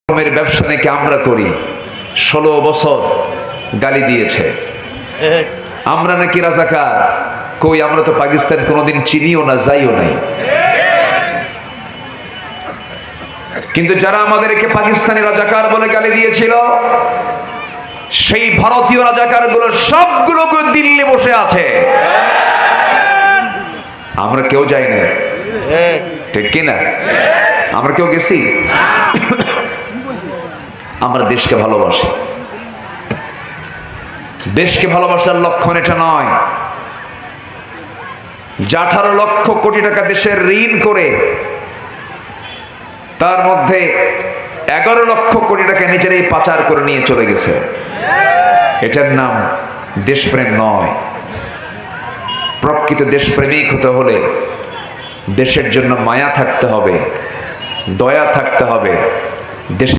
রকমের ব্যবসা নাকি আমরা করি। 16 বছর গালি দিয়েছে আমরা নাকি রাজাকার। কই, আমরা তো পাকিস্তান কোনোদিন চিনিও না, যাইও নাই। কিন্তু যারা আমাদেরকে পাকিস্তানি রাজাকার বলে গালি দিয়েছিল, সেই ভারতীয় রাজাকার গুলো সবগুলো দিল্লি বসে আছে, আমরা কেউ যাই না। ঠিক কিনা? আমরা কেউ গেছি? আমরা দেশকে ভালোবাসি। দেশকে ভালোবাসার লক্ষণ এটা নয় যে 18 লক্ষ কোটি টাকা দেশের ঋণ করে তার মধ্যে 11 লক্ষ কোটি টাকা নিজেরাই পাচার করে নিয়ে চলে গেছে। এটার নাম দেশপ্রেম নয়। প্রকৃত দেশপ্রেমিক হতে হলে দেশের জন্য মায়া থাকতে হবে, দয়া থাকতে হবে। দেশ